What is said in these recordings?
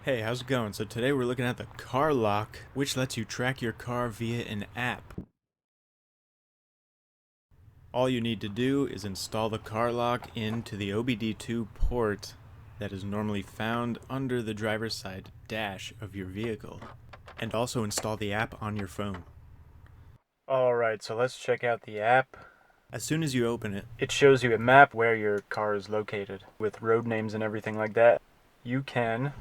Hey, how's it going? So today we're looking at the CarLock, which lets you track your car via an app. All you need to do is install the CarLock into the OBDII port that is normally found under the driver's side dash of your vehicle, and also install the app on your phone. Alright, so let's check out the app. As soon as you open it, it shows you a map where your car is located, with road names and everything like that. You can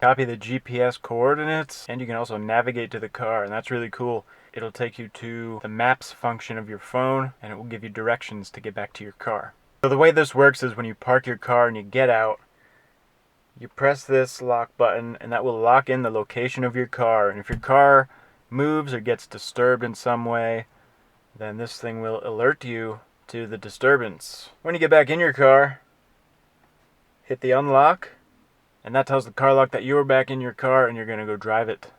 copy the GPS coordinates, and you can also navigate to the car, and that's really cool. It'll take you to the maps function of your phone, and it will give you directions to get back to your car. So the way this works is when you park your car and you get out, you press this lock button, and that will lock in the location of your car. And if your car moves or gets disturbed in some way, then this thing will alert you to the disturbance. When you get back in your car, hit the unlock, and that tells the CarLock that you are back in your car and you're going to go drive it.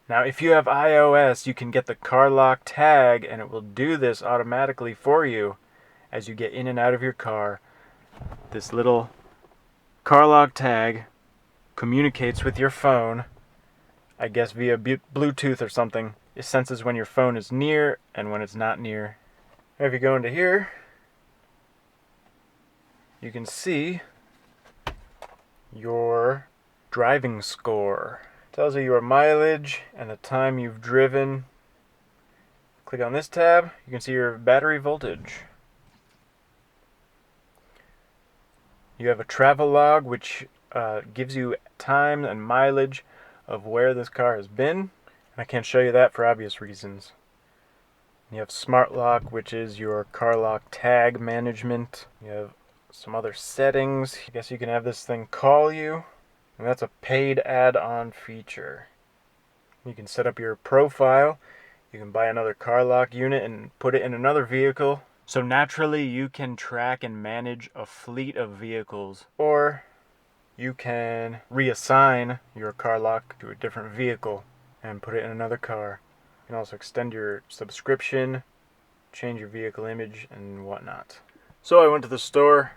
Now, if you have iOS, you can get the CarLock tag, and it will do this automatically for you as you get in and out of your car. This little CarLock tag communicates with your phone, I guess via Bluetooth or something. It senses when your phone is near and when it's not near. If you go into here, you can see your driving score. It tells you your mileage and the time you've driven. Click on this tab, you can see your battery voltage. You have a travel log, which gives you time and mileage of where this car has been. I can't show you that for obvious reasons. You have Smart Lock, which is your CarLock tag management. You have some other settings. I guess you can have this thing call you, and that's a paid add-on feature. You can set up your profile. You can buy another CarLock unit and put it in another vehicle. So naturally you can track and manage a fleet of vehicles, or you can reassign your CarLock to a different vehicle and put it in another car. You can also extend your subscription, change your vehicle image, and whatnot. So I went to the store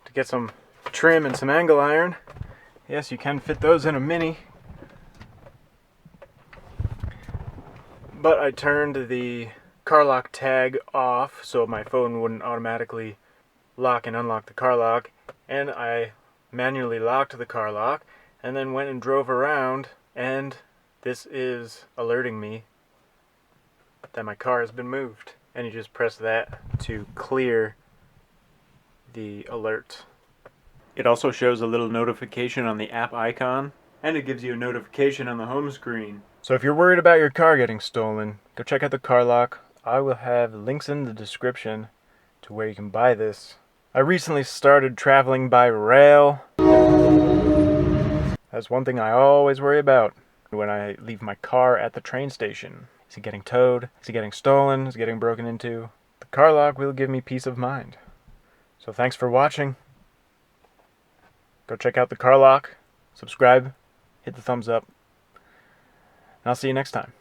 to get some trim and some angle iron. Yes, you can fit those in a Mini. But I turned the CarLock tag off so my phone wouldn't automatically lock and unlock the CarLock, and I manually locked the CarLock and then went and drove around, and this is alerting me that my car has been moved. And you just press that to clear the alert. It also shows a little notification on the app icon, and it gives you a notification on the home screen. So if you're worried about your car getting stolen, go check out the CarLock. I will have links in the description to where you can buy this. I recently started traveling by rail. That's one thing I always worry about when I leave my car at the train station. Is it getting towed? Is it getting stolen? Is it getting broken into? The CarLock will give me peace of mind. So thanks for watching. Go check out the CarLock, subscribe, hit the thumbs up, and I'll see you next time.